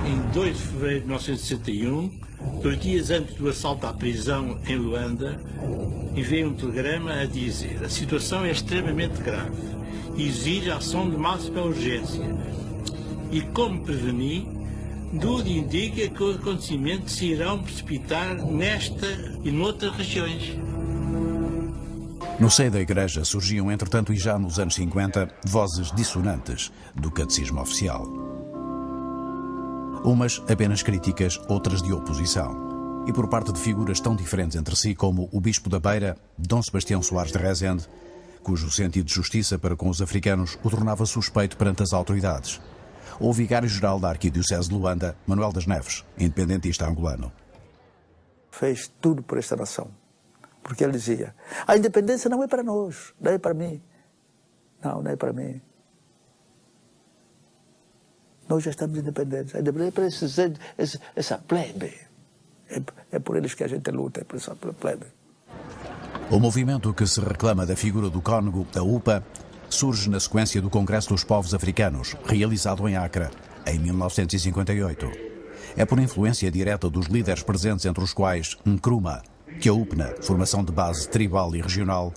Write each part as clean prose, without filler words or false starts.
em 2 de fevereiro de 1961, 2 dias antes do assalto à prisão em Luanda, enviei um telegrama a dizer: a situação é extremamente grave e exige ação de máxima urgência. E como preveni, tudo indica que os acontecimentos se irão precipitar nesta e noutras regiões. No seio da Igreja surgiam, entretanto, e já nos anos 50, vozes dissonantes do catecismo oficial. Umas apenas críticas, outras de oposição. E por parte de figuras tão diferentes entre si como o Bispo da Beira, Dom Sebastião Soares de Rezende, cujo sentido de justiça para com os africanos o tornava suspeito perante as autoridades. Ou o Vigário-Geral da Arquidiocese de Luanda, Manuel das Neves, independentista angolano. Fez tudo por esta nação. Porque ele dizia: a independência não é para nós, não é para mim. Não é para mim. Nós já estamos independentes. A independência é para essa plebe. É por eles que a gente luta, é por essa plebe. O movimento que se reclama da figura do cônego, a UPA, surge na sequência do Congresso dos Povos Africanos, realizado em Acre, em 1958. É por influência direta dos líderes presentes, entre os quais Nkrumah, que a UPNA, formação de base tribal e regional,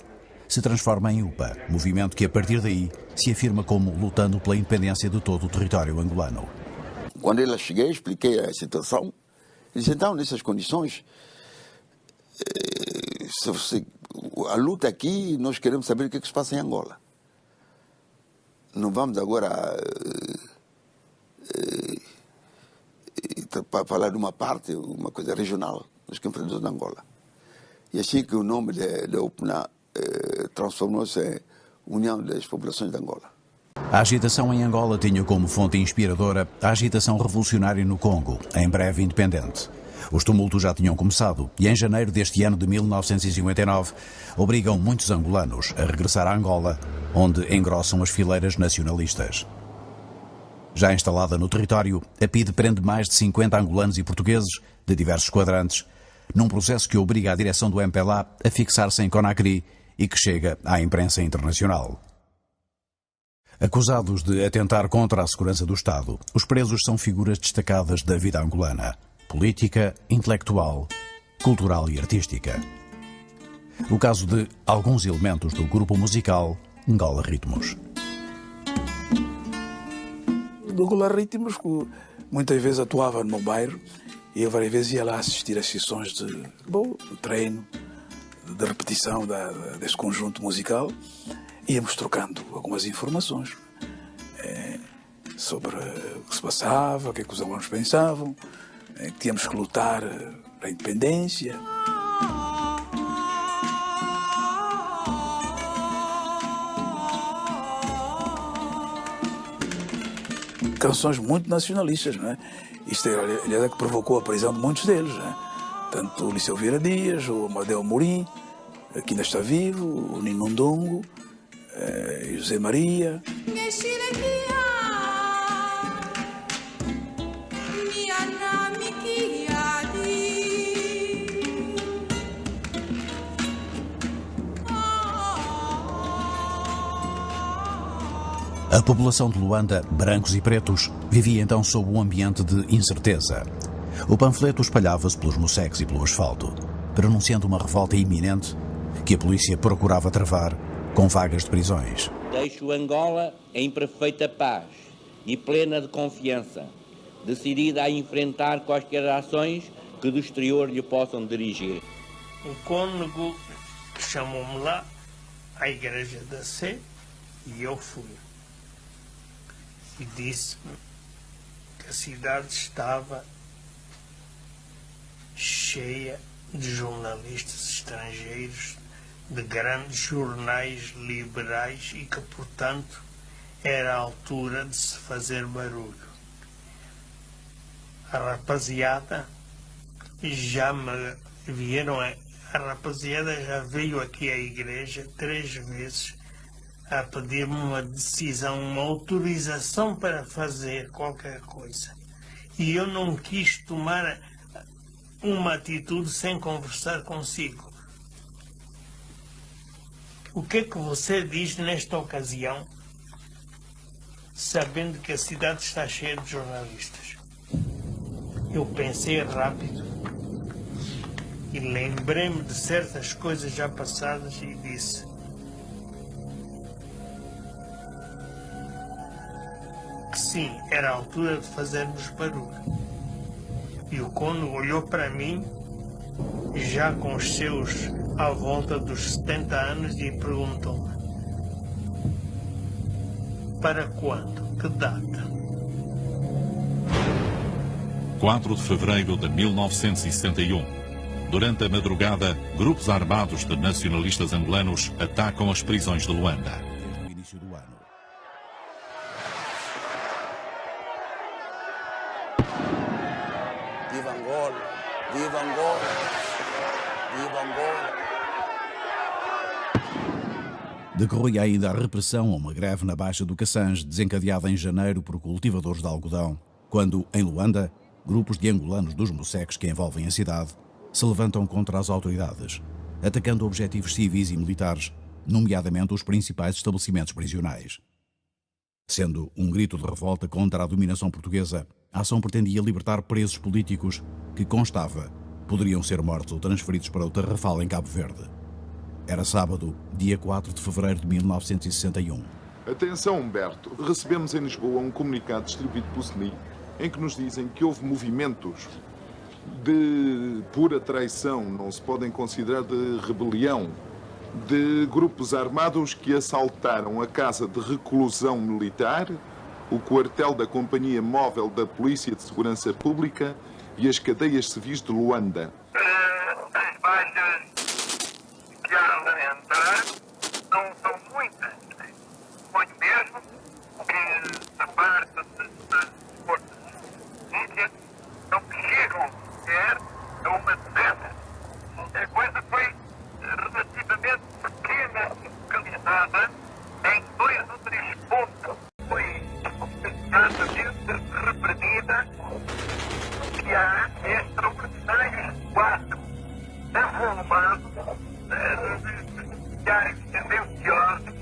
se transforma em UPA, movimento que a partir daí se afirma como lutando pela independência de todo o território angolano. Quando eu cheguei, expliquei a situação. Eles disse: então, nessas condições, a luta aqui, nós queremos saber o que se passa em Angola. Não vamos agora para falar de uma parte, uma coisa regional, nós que enfrentamos na Angola. E assim que o nome da UPNA transformou-se em União das Populações de Angola. A agitação em Angola tinha como fonte inspiradora a agitação revolucionária no Congo, em breve independente. Os tumultos já tinham começado e em janeiro deste ano de 1959 obrigam muitos angolanos a regressar a Angola, onde engrossam as fileiras nacionalistas. Já instalada no território, a PIDE prende mais de 50 angolanos e portugueses de diversos quadrantes, num processo que obriga a direção do MPLA a fixar-se em Conakry e que chega à imprensa internacional. Acusados de atentar contra a segurança do Estado, os presos são figuras destacadas da vida angolana, política, intelectual, cultural e artística. O caso de alguns elementos do grupo musical Angola Ritmos. Do Angola Ritmos, que muitas vezes atuava no meu bairro, e eu várias vezes ia lá assistir às sessões de treino, de repetição desse conjunto musical. Íamos trocando algumas informações sobre o que se passava, o que os alunos pensavam, que tínhamos que lutar pela independência. Canções muito nacionalistas, não é? Isto é que provocou a prisão de muitos deles, não é? Tanto o Liceu Vieira Dias, o Amadeu Amorim, que ainda está vivo, o Nino Ndongo, José Maria. A população de Luanda, brancos e pretos, vivia então sob um ambiente de incerteza. O panfleto espalhava-se pelos moceques e pelo asfalto, pronunciando uma revolta iminente que a polícia procurava travar com vagas de prisões. Deixo Angola em perfeita paz e plena de confiança, decidida a enfrentar quaisquer ações que do exterior lhe possam dirigir. O cônego chamou-me lá à igreja da Sé e eu fui. E disse-me que a cidade estava cheia de jornalistas estrangeiros, de grandes jornais liberais e que, portanto, era a altura de se fazer barulho. A rapaziada já me vieram, a rapaziada já veio aqui à igreja 3 vezes a pedir-me uma decisão, uma autorização para fazer qualquer coisa. E eu não quis tomar uma atitude sem conversar consigo. O que é que você diz nesta ocasião, sabendo que a cidade está cheia de jornalistas? Eu pensei rápido e lembrei-me de certas coisas já passadas e disse: que sim, era a altura de fazermos barulho. E o cônego olhou para mim, já com os seus à volta dos 70 anos, e perguntou-me: para quando? Que data? 4 de fevereiro de 1961. Durante a madrugada, grupos armados de nacionalistas angolanos atacam as prisões de Luanda. Desde o início do ano. Viva Angola! Viva Angola! Viva Angola! Decorria ainda a repressão a uma greve na Baixa do Cassange, desencadeada em janeiro por cultivadores de algodão, quando, em Luanda, grupos de angolanos dos moceques que envolvem a cidade se levantam contra as autoridades, atacando objetivos civis e militares, nomeadamente os principais estabelecimentos prisionais. Sendo um grito de revolta contra a dominação portuguesa, a ação pretendia libertar presos políticos que, constava, poderiam ser mortos ou transferidos para o Tarrafal em Cabo Verde. Era sábado, dia 4 de fevereiro de 1961. Atenção, Humberto. Recebemos em Lisboa um comunicado distribuído pelo SNI em que nos dizem que houve movimentos de pura traição, não se podem considerar de rebelião, de grupos armados que assaltaram a casa de reclusão militar, o quartel da Companhia Móvel da Polícia de Segurança Pública e as cadeias civis de Luanda. As baixas que há a lamentar não são muitas. Muito mesmo que a parte das forças de polícia não chegam sequer a uma dezena. A coisa foi relativamente pequena e localizada em 2 ou 3 pontos. Foi completamente reprimida e há extraordinários quadros avolumados de diários tendenciosos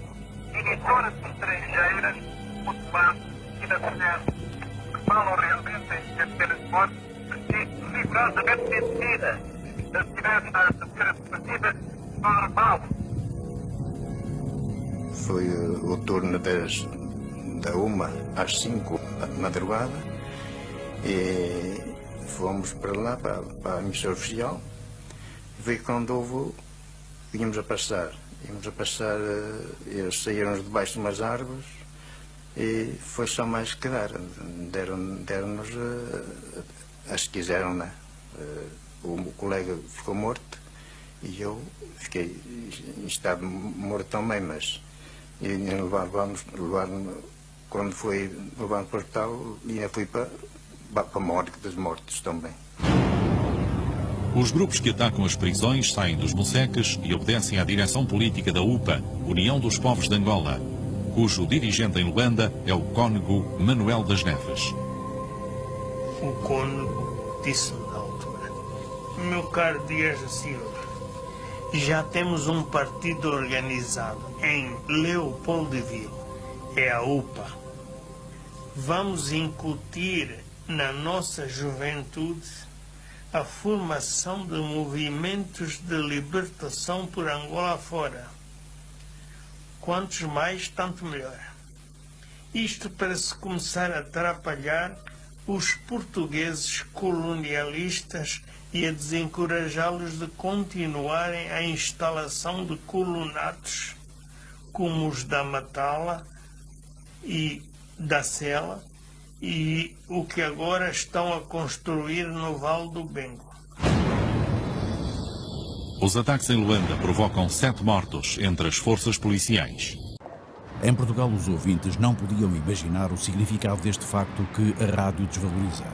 e editoras estrangeiras muito mais e nacionais que falam realmente em terceiras mortes e rigorosamente mentiras. Se tivesse a ser partida normal. Foi o turno da 1 às 5 da madrugada e fomos para lá, para a missão oficial. Foi quando íamos a passar, eles saíram debaixo de umas árvores e foi só mais que deram-nos as que quiseram, né? O colega ficou morto e eu fiquei em estado morto também, mas levaram quando foi levado para o hospital, ainda fui para a morte dos mortos também. Os grupos que atacam as prisões saem dos moceques e obedecem à direção política da UPA, União dos Povos de Angola, cujo dirigente em Luanda é o cônego Manuel das Neves. O cônego disse-me na altura: meu caro Dias da Silva, já temos um partido organizado em Leopoldville, é a UPA. Vamos incutir na nossa juventude a formação de movimentos de libertação por Angola fora. Quantos mais, tanto melhor. Isto para se começar a atrapalhar os portugueses colonialistas e a desencorajá-los de continuarem a instalação de colonatos como os da Matala e da Sela e o que agora estão a construir no Vale do Bengo. Os ataques em Luanda provocam 7 mortos entre as forças policiais. Em Portugal, os ouvintes não podiam imaginar o significado deste facto que a rádio desvaloriza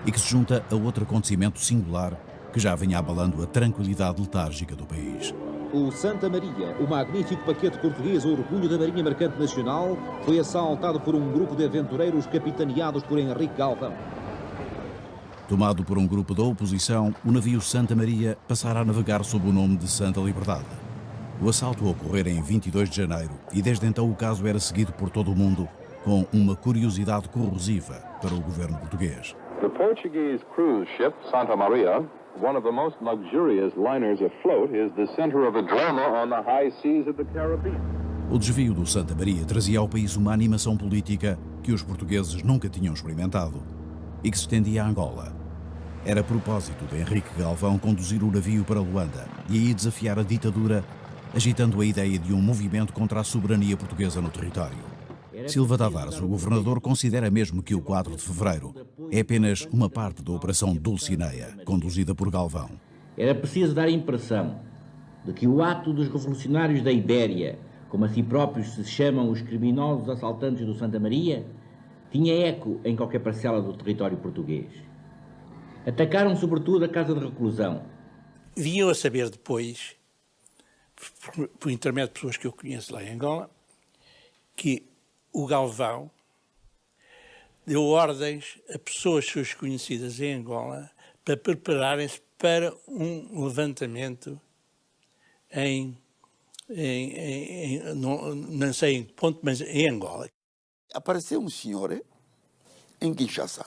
e que se junta a outro acontecimento singular que já vinha abalando a tranquilidade letárgica do país. O Santa Maria, o magnífico paquete português, o orgulho da Marinha Mercante Nacional, foi assaltado por um grupo de aventureiros capitaneados por Henrique Galvão. Tomado por um grupo da oposição, o navio Santa Maria passara a navegar sob o nome de Santa Liberdade. O assalto ocorrera em 22 de janeiro e desde então o caso era seguido por todo o mundo com uma curiosidade corrosiva para o governo português. The Portuguese cruise ship Santa Maria, one of the most luxurious liners afloat, is the center of a drama on the high seas of the Caribbean. O desvio do Santa Maria trazia ao país uma animação política que os portugueses nunca tinham experimentado e que se estendia a Angola. Era propósito de Henrique Galvão conduzir o navio para Luanda e aí desafiar a ditadura, agitando a ideia de um movimento contra a soberania portuguesa no território. Silva Tavares, o governador, considera mesmo que o 4 de fevereiro é apenas uma parte da Operação Dulcineia, conduzida por Galvão. Era preciso dar a impressão de que o ato dos revolucionários da Ibéria, como a si próprios se chamam os criminosos assaltantes do Santa Maria, tinha eco em qualquer parcela do território português. Atacaram sobretudo a casa de reclusão. Vinham a saber depois, por intermédio de pessoas que eu conheço lá em Angola, que o Galvão deu ordens a pessoas suas conhecidas em Angola para prepararem-se para um levantamento não sei em que ponto, mas em Angola. Apareceu um senhor em Kinshasa,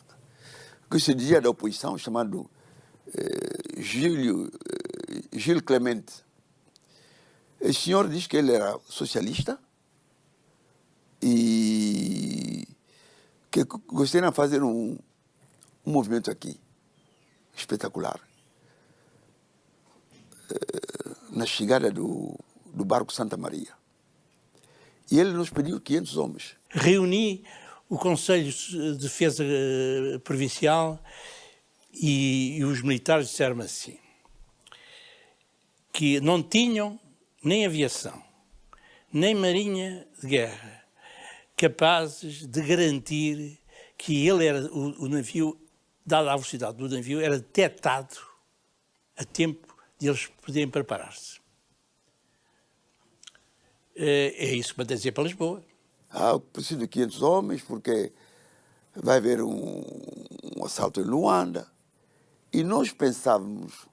que se dizia da oposição, chamado Gilles Clemente. Esse senhor diz que ele era socialista e que gostaria de fazer um movimento aqui, espetacular, na chegada do barco Santa Maria. E ele nos pediu 500 homens. Reuni o Conselho de Defesa Provincial e os militares disseram assim, que não tinham nem aviação, nem marinha de guerra, capazes de garantir que ele era, o navio, dada a velocidade do navio, era detectado a tempo de eles poderem preparar-se. É isso que me dizer para Lisboa. Preciso de 500 homens porque vai haver um assalto em Luanda. E nós pensávamos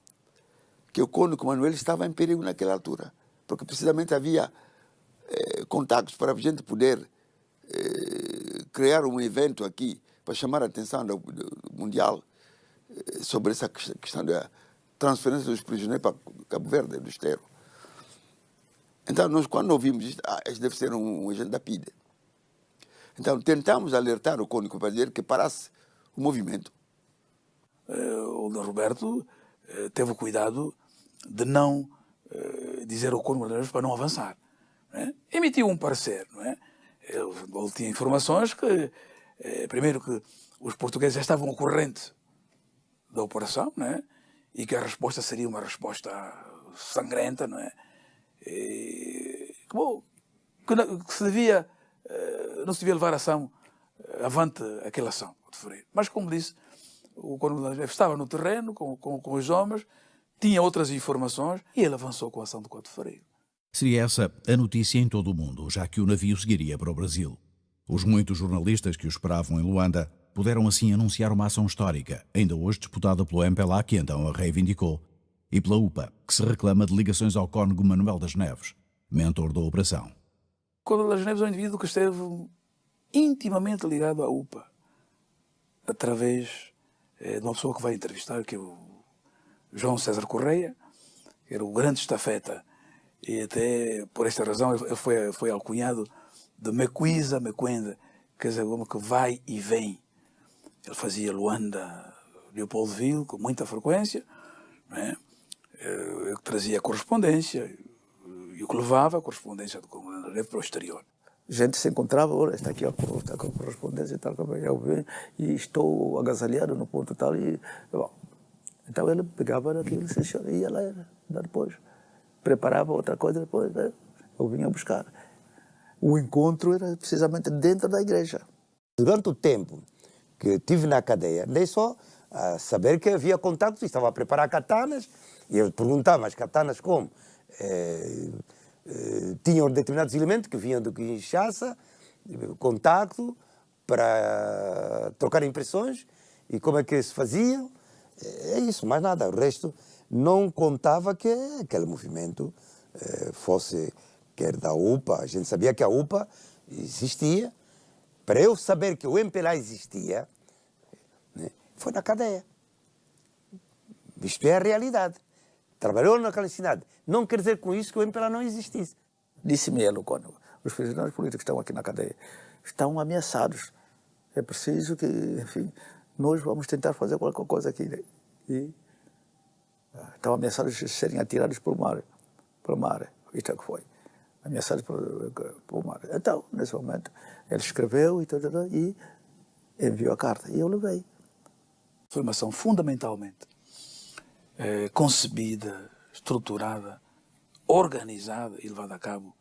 que o cônego Manuel estava em perigo naquela altura, porque precisamente havia contactos para a gente poder criar um evento aqui para chamar a atenção do mundial sobre essa questão da transferência dos prisioneiros para Cabo Verde, do Esteiro. Então, nós, quando ouvimos isto, este deve ser um agente da PIDE. Então, tentamos alertar o cônego para dizer que parasse o movimento. O D. Roberto teve o cuidado de não dizer ao cônego para não avançar. Não é? Emitiu um parecer. Não é? Ele tinha informações que, primeiro, que os portugueses já estavam ao corrente da operação, não é? E que a resposta seria uma resposta sangrenta, não é? Bom, que não se devia levar a ação avante aquela ação de fevereiro. Mas, como disse, o coronel estava no terreno com os homens, tinha outras informações e ele avançou com a ação de 4 de fevereiro. Seria essa a notícia em todo o mundo, já que o navio seguiria para o Brasil. Os muitos jornalistas que o esperavam em Luanda puderam assim anunciar uma ação histórica, ainda hoje disputada pelo MPLA, que então a reivindicou, e pela UPA, que se reclama de ligações ao cônego Manuel das Neves, mentor da operação. Manuel das Neves é um indivíduo que esteve intimamente ligado à UPA, através de uma pessoa que vai entrevistar, que é o João César Correia, que era o grande estafeta, e até por esta razão ele foi alcunhado de Mequisa Mequenda, quer dizer, como que vai e vem. Ele fazia Luanda, Leopoldville com muita frequência, não é? Eu trazia a correspondência e o que levava a correspondência do comandante para o exterior. A gente se encontrava, olha, está aqui a correspondência e tal, eu venho e estou agasalhado no ponto tal. E, bom, então ele pegava daquilo e ia lá depois. Preparava outra coisa, depois eu vinha buscar. O encontro era precisamente dentro da igreja. Durante o tempo que estive na cadeia, nem só a saber que havia contactos, estava a preparar katanas, e eu perguntava, mas katanas como? Tinham determinados elementos que vinham do Kinshasa, contacto, para trocar impressões, e como é que se faziam. É isso, mais nada. O resto não contava que aquele movimento fosse, quer da UPA, a gente sabia que a UPA existia. Para eu saber que o MPLA existia, né, foi na cadeia. Isto é a realidade. Trabalhou na clandestinidade. Não quer dizer com isso que o MPLA não existisse. Disse-me ele, quando os prisioneiros políticos que estão aqui na cadeia estão ameaçados. É preciso que, enfim, nós vamos tentar fazer qualquer coisa aqui. E estão ameaçados de serem atirados pelo mar. Isto é que foi. Ameaçados pelo mar. Então, nesse momento, ele escreveu e enviou a carta. E eu levei. Foi uma ação fundamentalmente concebida, estruturada, organizada e levada a cabo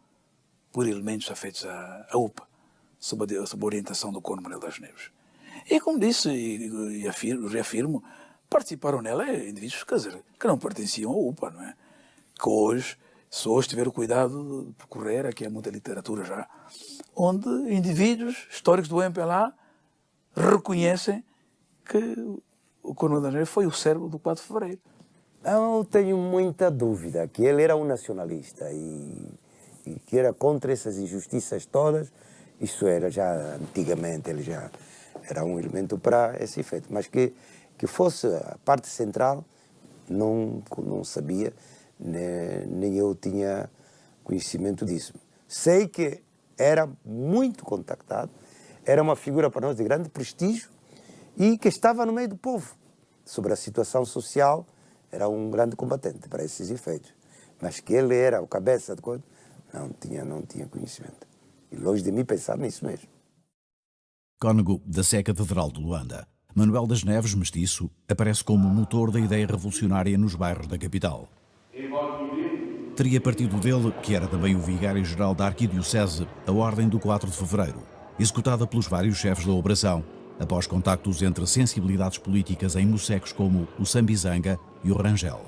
por elementos afetos à UPA, sob a orientação do Cónigo Manuel das Neves. E como disse e reafirmo, participaram nela indivíduos, quer dizer, que não pertenciam à UPA, não é? Que hoje, se hoje tiver o cuidado de percorrer, aqui há muita literatura já, onde indivíduos históricos do MPLA reconhecem que o Cónigo Manuel das Neves foi o cérebro do 4 de Fevereiro. Eu tenho muita dúvida que ele era um nacionalista e que era contra essas injustiças todas. Isso era já antigamente, ele já era um elemento para esse efeito. Mas que fosse a parte central, não sabia, nem eu tinha conhecimento disso. Sei que era muito contactado, era uma figura para nós de grande prestígio e que estava no meio do povo. Sobre a situação social, era um grande combatente para esses efeitos. Mas que ele era o cabeça de coisa, não tinha conhecimento. E longe de mim pensar nisso mesmo. Cónigo da Sé Catedral de Luanda, Manuel das Neves, mestiço, aparece como motor da ideia revolucionária nos bairros da capital. Teria partido dele, que era também o vigário-geral da Arquidiocese, a Ordem do 4 de Fevereiro, executada pelos vários chefes da operação, após contactos entre sensibilidades políticas em mocecos como o Sambizanga e o Rangel.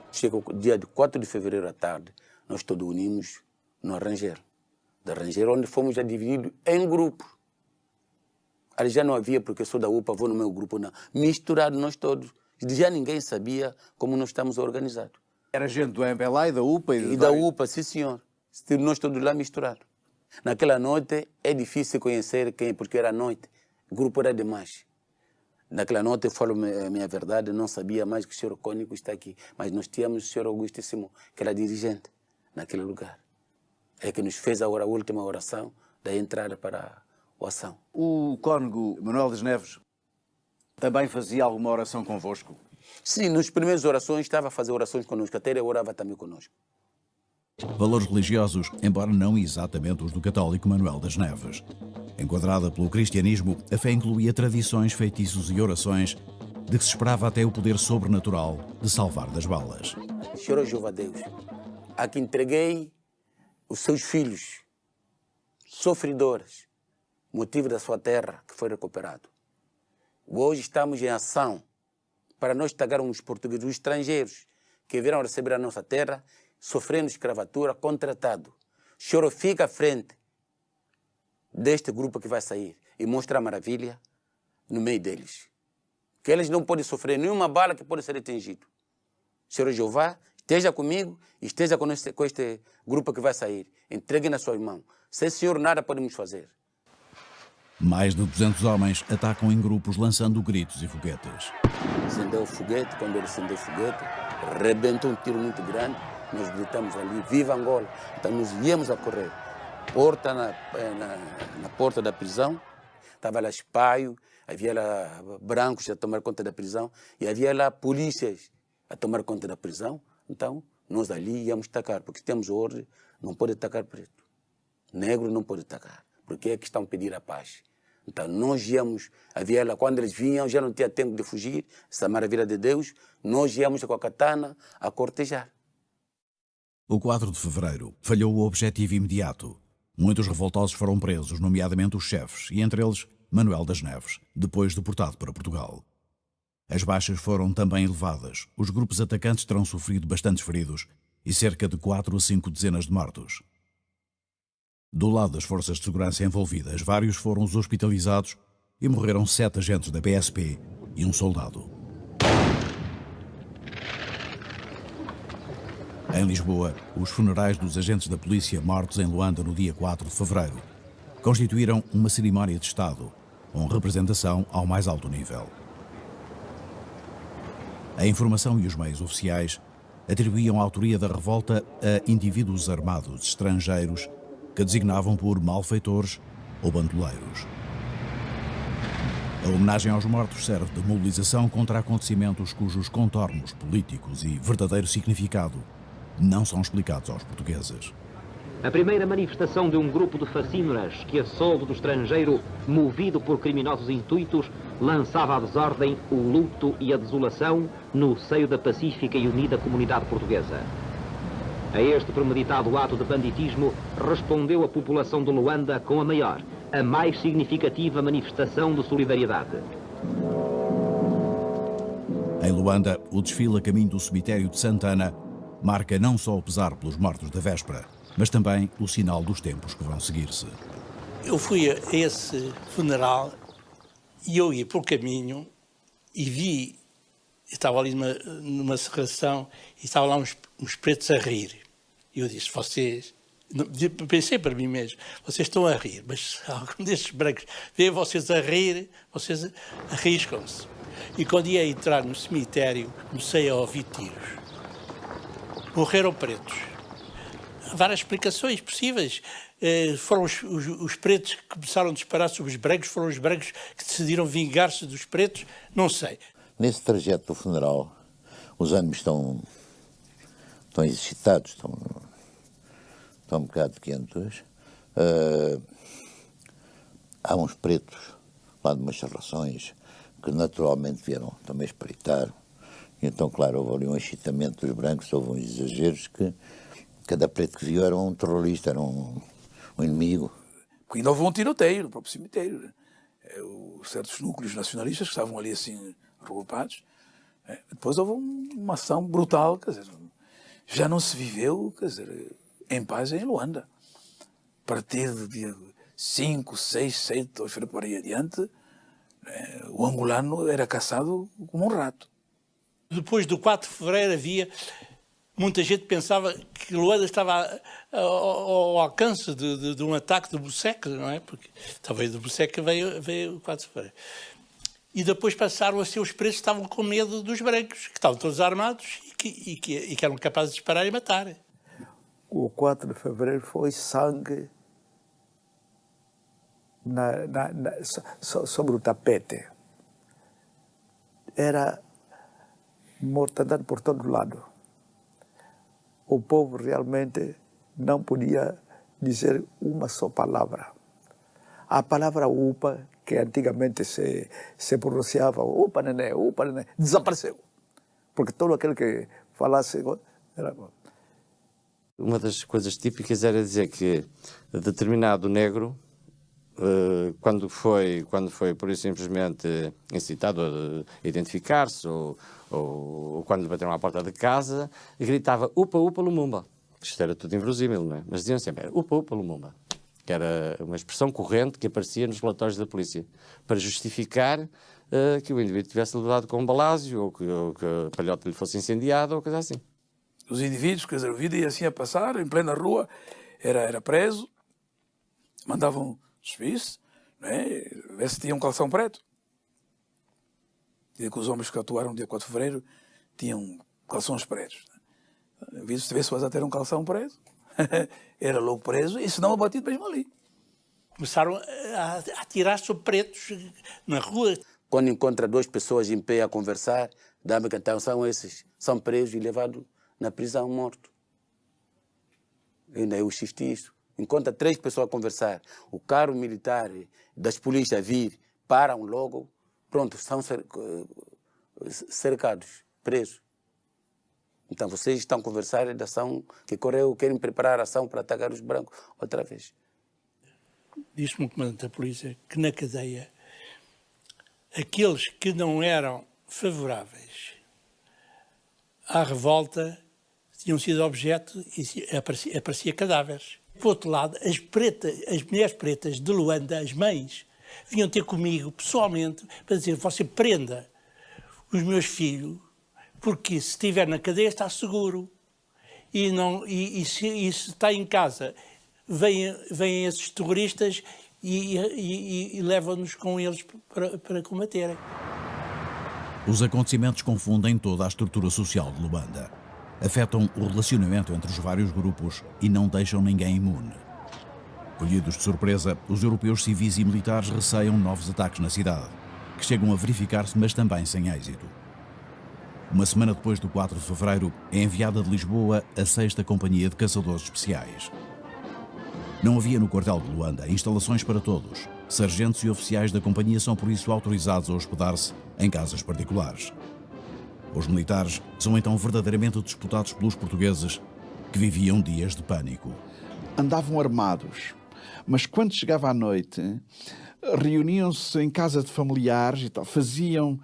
Chega o dia de 4 de fevereiro à tarde, nós todos unimos no Rangel. Da Rangel, onde fomos já divididos em grupos. Ali já não havia, porque eu sou da UPA, vou no meu grupo, não. Misturado nós todos. Já ninguém sabia como nós estamos organizados. Era gente do MPLA e da UPA? E da UPA, sim senhor. Nós todos lá misturados. Naquela noite é difícil conhecer quem, porque era noite. O grupo era demais. Naquela noite, eu falo a minha verdade, não sabia mais que o senhor Cónigo está aqui. Mas nós tínhamos o senhor Augusto Simão, que era dirigente naquele lugar. É que nos fez a última oração da entrada para a ação. O Cónigo Manuel das Neves também fazia alguma oração convosco? Sim, nas primeiras orações estava a fazer orações connosco, até ele orava também connosco. Valores religiosos, embora não exatamente os do católico Manuel das Neves. Enquadrada pelo cristianismo, a fé incluía tradições, feitiços e orações de que se esperava até o poder sobrenatural de salvar das balas. Senhor Jeová Deus, a que entreguei os seus filhos, sofredores, motivo da sua terra, que foi recuperado. Hoje estamos em ação para nós tagarmos os portugueses, os estrangeiros que vieram receber a nossa terra, sofrendo escravatura, contratado. O senhor fica à frente deste grupo que vai sair e mostra a maravilha no meio deles. Que eles não podem sofrer nenhuma bala que pode ser atingido. Senhor Jeová, esteja comigo e esteja com este grupo que vai sair. Entregue nas suas mãos. Sem senhor nada podemos fazer. Mais de 200 homens atacam em grupos lançando gritos e foguetes. Acendeu o foguete, quando ele acendeu o foguete, rebentou um tiro muito grande. Nós gritamos ali, viva Angola. Então nós íamos a correr. Na porta da prisão, estava lá espaio, havia lá brancos a tomar conta da prisão e havia lá polícias a tomar conta da prisão. Então nós ali íamos atacar, porque temos ordem, não pode atacar preto. Negro não pode atacar, porque é que estão a pedir a paz. Então nós íamos, havia lá, quando eles vinham, já não tinha tempo de fugir, essa maravilha de Deus, nós íamos com a katana a cortejar. O 4 de fevereiro falhou o objetivo imediato. Muitos revoltosos foram presos, nomeadamente os chefes, e entre eles Manuel das Neves, depois deportado para Portugal. As baixas foram também elevadas. Os grupos atacantes terão sofrido bastantes feridos e cerca de 4 a 5 dezenas de mortos. Do lado das forças de segurança envolvidas, vários foram os hospitalizados e morreram 7 agentes da PSP e um soldado. Em Lisboa, os funerais dos agentes da polícia mortos em Luanda no dia 4 de fevereiro constituíram uma cerimónia de Estado, com representação ao mais alto nível. A informação e os meios oficiais atribuíam a autoria da revolta a indivíduos armados estrangeiros que designavam por malfeitores ou bandoleiros. A homenagem aos mortos serve de mobilização contra acontecimentos cujos contornos políticos e verdadeiro significado não são explicados aos portugueses. A primeira manifestação de um grupo de facínoras que, a soldo do estrangeiro, movido por criminosos intuitos, lançava à desordem o luto e a desolação no seio da pacífica e unida comunidade portuguesa. A este premeditado ato de banditismo respondeu a população de Luanda com a maior, a mais significativa manifestação de solidariedade. Em Luanda, o desfile a caminho do cemitério de Santana marca não só o pesar pelos mortos da véspera, mas também o sinal dos tempos que vão seguir-se. Eu fui a esse funeral e eu ia por caminho e vi, estava ali numa serração e estavam lá uns pretos a rir. E eu disse, vocês, pensei para mim mesmo, vocês estão a rir, mas algum destes brancos vê vocês a rir, vocês arriscam-se. E quando ia entrar no cemitério, comecei a ouvir tiros. Morreram pretos. Há várias explicações possíveis. Foram os pretos que começaram a disparar sobre os brancos, foram os brancos que decidiram vingar-se dos pretos, não sei. Nesse trajeto do funeral, os ânimos estão excitados, estão um bocado quentes. Há uns pretos lá de umas serrações que naturalmente vieram também espreitar. Então, claro, houve ali um excitamento dos brancos, houve uns exageros que cada preto que viu era um terrorista, era um inimigo. Porque ainda houve um tiroteio no próprio cemitério. Né? Certos núcleos nacionalistas que estavam ali assim agrupados. Depois houve uma ação brutal, quer dizer, já não se viveu, quer dizer, em paz em Luanda. A partir do dia 5, 6, 7, por aí adiante, o angolano era caçado como um rato. Depois do 4 de fevereiro havia... Muita gente pensava que Luanda estava ao alcance de um ataque de Buseca, não é? Porque talvez de Buseca veio o 4 de fevereiro. E depois passaram a ser os pretos que estavam com medo dos brancos, que estavam todos armados e que eram capazes de disparar e matar. O 4 de fevereiro foi sangue sobre o tapete. Era mortandade por todo lado. O povo realmente não podia dizer uma só palavra. A palavra UPA, que antigamente se pronunciava UPA nené, desapareceu. Porque todo aquele que falasse era... Uma das coisas típicas era dizer que determinado negro, quando foi por isso simplesmente incitado a identificar-se ou quando lhe bateram à porta de casa, gritava upa, upa, Lumumba. Isto era tudo inverosímil, não é? Mas diziam sempre, upa, upa, Lumumba. Que era uma expressão corrente que aparecia nos relatórios da polícia, para justificar que o indivíduo tivesse levado com um balásio, ou que a palhota lhe fosse incendiada, ou coisa assim. Os indivíduos, quer dizer, o vida ia assim a passar, em plena rua, era preso, mandavam subir-se, ver se tinha um calção preto. Dizia que os homens que atuaram no dia 4 de fevereiro tinham calções pretos. Se tivesse a ter um calção preto, era logo preso, e se não abatido mesmo ali. Começaram a atirar sobre pretos na rua. Quando encontra 2 pessoas em pé a conversar, dá-me que então são esses, são presos e levados na prisão morto. Ainda eu assisti isso. Encontra 3 pessoas a conversar, o carro militar das polícias vir, param logo, pronto, são cercados, presos. Então vocês estão a conversar da ação que correu, querem preparar a ação para atacar os brancos outra vez. Disse-me o comandante da polícia que na cadeia aqueles que não eram favoráveis à revolta tinham sido objeto e aparecia cadáveres. Por outro lado, as mulheres pretas de Luanda, as mães, vinham ter comigo pessoalmente para dizer: você prenda os meus filhos, porque se estiver na cadeia está seguro. E se está em casa, vêm esses terroristas e levam-nos com eles para combaterem. Os acontecimentos confundem toda a estrutura social de Luanda. Afetam o relacionamento entre os vários grupos e não deixam ninguém imune. Colhidos de surpresa, os europeus civis e militares receiam novos ataques na cidade, que chegam a verificar-se, mas também sem êxito. Uma semana depois do 4 de fevereiro, é enviada de Lisboa a 6ª Companhia de Caçadores Especiais. Não havia no quartel de Luanda instalações para todos. Sargentos e oficiais da companhia são por isso autorizados a hospedar-se em casas particulares. Os militares são então verdadeiramente disputados pelos portugueses, que viviam dias de pânico. Andavam armados, mas quando chegava à noite, reuniam-se em casa de familiares e tal, faziam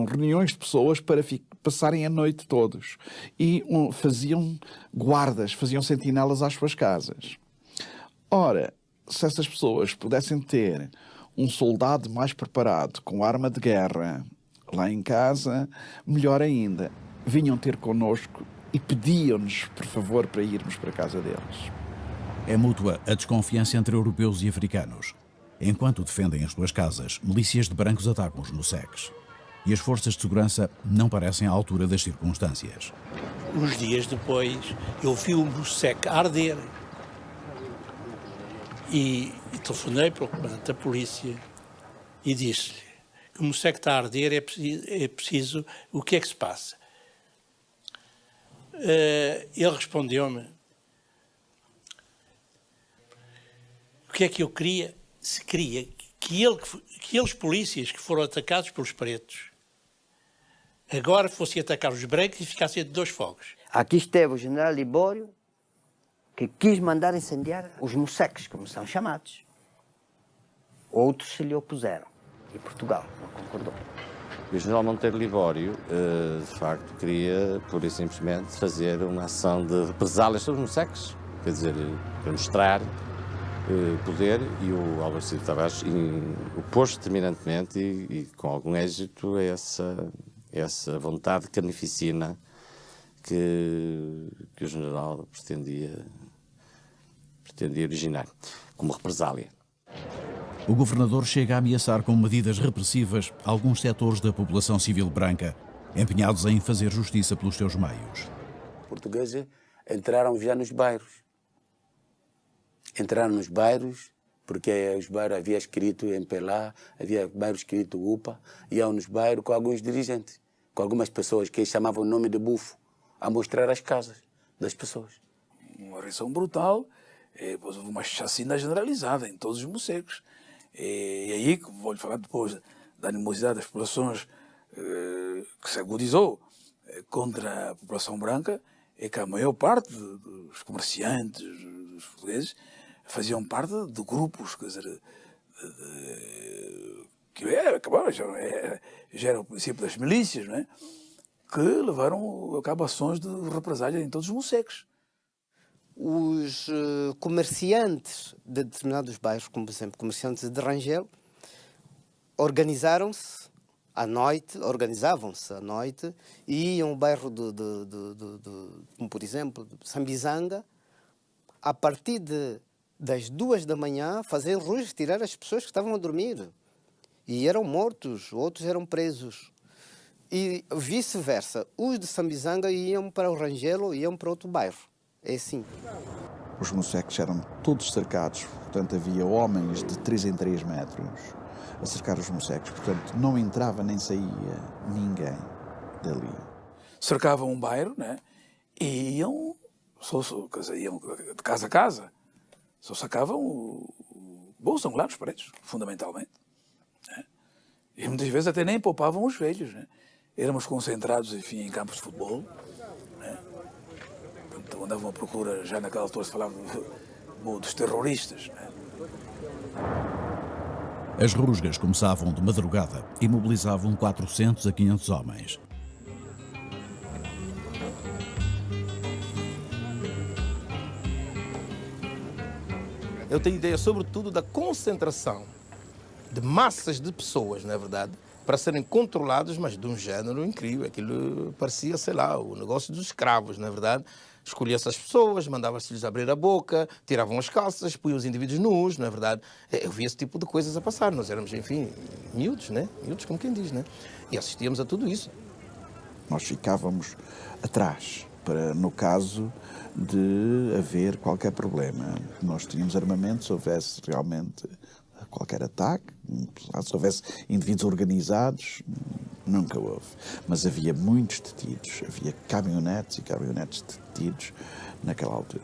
reuniões de pessoas para passarem a noite todos e faziam guardas, faziam sentinelas às suas casas. Ora, se essas pessoas pudessem ter um soldado mais preparado, com arma de guerra, lá em casa, melhor ainda. Vinham ter connosco e pediam-nos, por favor, para irmos para a casa deles. É mútua a desconfiança entre europeus e africanos. Enquanto defendem as suas casas, milícias de brancos atacam os moceques. E as forças de segurança não parecem à altura das circunstâncias. Uns dias depois, eu vi o moceque arder. E telefonei para o comandante da polícia e disse-lhe que o moceque está a arder, é preciso, o que é que se passa? Ele respondeu-me o que é que eu queria, se queria que aqueles polícias que foram atacados pelos pretos agora fossem atacar os brancos e ficassem de 2 fogos. Aqui esteve o general Libório, que quis mandar incendiar os moceques, como são chamados. Outros se lhe opuseram, e Portugal não concordou. O general Monteiro Libório, de facto, queria, pura e simplesmente, fazer uma ação de represálias sobre os moceques, quer dizer, para mostrar poder, e o Álvaro Cid Tavares opôs-se determinantemente e com algum êxito a essa vontade carnificina que o general pretendia originar, como represália. O governador chega a ameaçar com medidas repressivas alguns setores da população civil branca, empenhados em fazer justiça pelos seus meios. Os portugueses entraram já nos bairros. Entraram nos bairros, porque os bairros havia escrito MPLA, havia bairros escrito UPA, iam nos bairros com alguns dirigentes, com algumas pessoas que chamavam o nome de bufo, a mostrar as casas das pessoas. Uma reação brutal, houve uma chacina generalizada em todos os mocegos. E aí, vou lhe falar depois da animosidade das populações que se agudizou contra a população branca, é que a maior parte dos comerciantes, dos portugueses, faziam parte de grupos, quer dizer, que já era o princípio das milícias, não é? Que levaram a cabo ações de represália em todos os moceques. Os comerciantes de determinados bairros, como por exemplo comerciantes de Rangel, organizavam-se à noite e iam ao bairro como por exemplo Sambizanga, a partir das 2 da manhã, fazer ruas, tirar as pessoas que estavam a dormir. E eram mortos, outros eram presos. E vice-versa, os de Sambizanga iam para o Rangelo, iam para outro bairro. É assim. Os moceques eram todos cercados, portanto havia homens de 3 em 3 metros a cercar os moceques, portanto não entrava nem saía ninguém dali. Cercavam um bairro, né? E iam de casa a casa, só sacavam são lá os pretos, fundamentalmente. Né? E muitas vezes até nem poupavam os velhos, né? Éramos concentrados, enfim, em campos de futebol, né? Então andavam à procura, já naquela altura se falava dos terroristas, né? As rusgas começavam de madrugada e mobilizavam 400 a 500 homens. Eu tenho ideia, sobretudo, da concentração de massas de pessoas, na verdade, para serem controlados, mas de um género incrível. Aquilo parecia, sei lá, o negócio dos escravos, na verdade. escolhia-se as pessoas, mandava-se-lhes abrir a boca, tiravam as calças, punham os indivíduos nus, não é verdade? Eu via esse tipo de coisas a passar. Nós éramos, enfim, miúdos, né? Miúdos, como quem diz, né? E assistíamos a tudo isso. Nós ficávamos atrás, para, no caso de haver qualquer problema. Nós tínhamos armamento, se houvesse realmente qualquer ataque, se houvesse indivíduos organizados, nunca houve. Mas havia muitos detidos, havia caminhonetes e caminhonetes detidos naquela altura.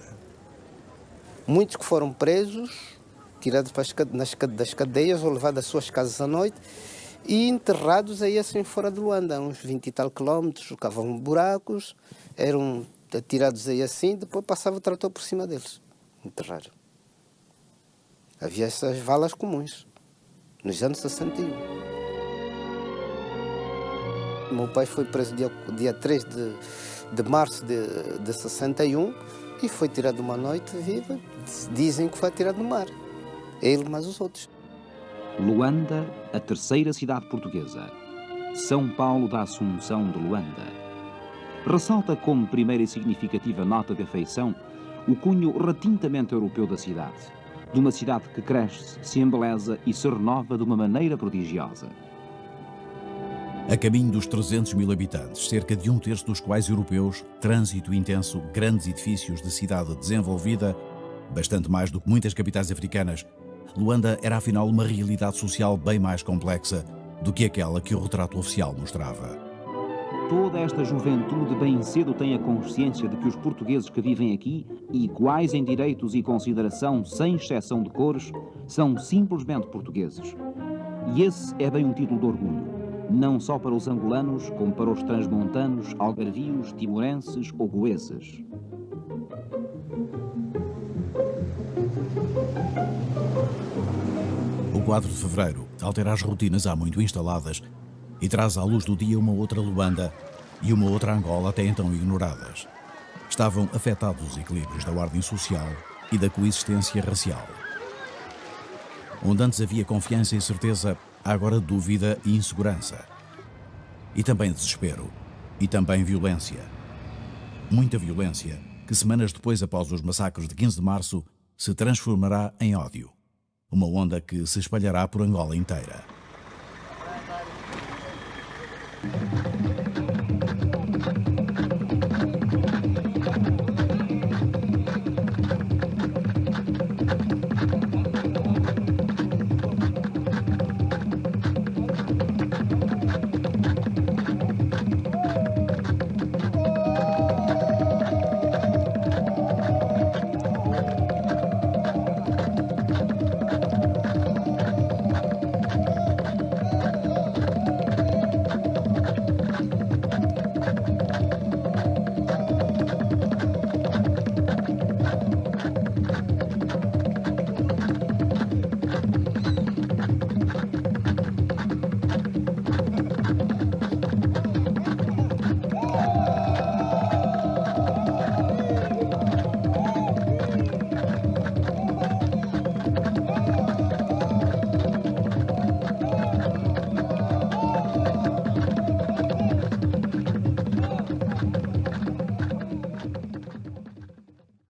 Muitos que foram presos, tirados das cadeias ou levados às suas casas à noite e enterrados aí assim fora de Luanda, uns 20 e tal quilómetros, cavavam buracos, eram atirados aí assim, depois passava o trator por cima deles, enterraram. Havia essas valas comuns, nos anos 61. Meu pai foi preso dia 3 de março de 61 e foi tirado uma noite viva. Dizem que foi tirado no mar. Ele mais os outros. Luanda, a terceira cidade portuguesa. São Paulo da Assunção de Luanda. Ressalta como primeira e significativa nota de afeição o cunho retintamente europeu da cidade. De uma cidade que cresce, se embeleza e se renova de uma maneira prodigiosa. A caminho dos 300 mil habitantes, cerca de 1/3 dos quais europeus, trânsito intenso, grandes edifícios de cidade desenvolvida, bastante mais do que muitas capitais africanas, Luanda era afinal uma realidade social bem mais complexa do que aquela que o retrato oficial mostrava. Toda esta juventude bem cedo tem a consciência de que os portugueses que vivem aqui, iguais em direitos e consideração, sem exceção de cores, são simplesmente portugueses. E esse é bem um título de orgulho, não só para os angolanos, como para os transmontanos, algarvios, timorenses ou goeses. O 4 de fevereiro altera as rotinas há muito instaladas e traz à luz do dia uma outra Luanda e uma outra Angola até então ignoradas. Estavam afetados os equilíbrios da ordem social e da coexistência racial. Onde antes havia confiança e certeza, há agora dúvida e insegurança. E também desespero. E também violência. Muita violência que semanas depois, após os massacres de 15 de março, se transformará em ódio. Uma onda que se espalhará por Angola inteira.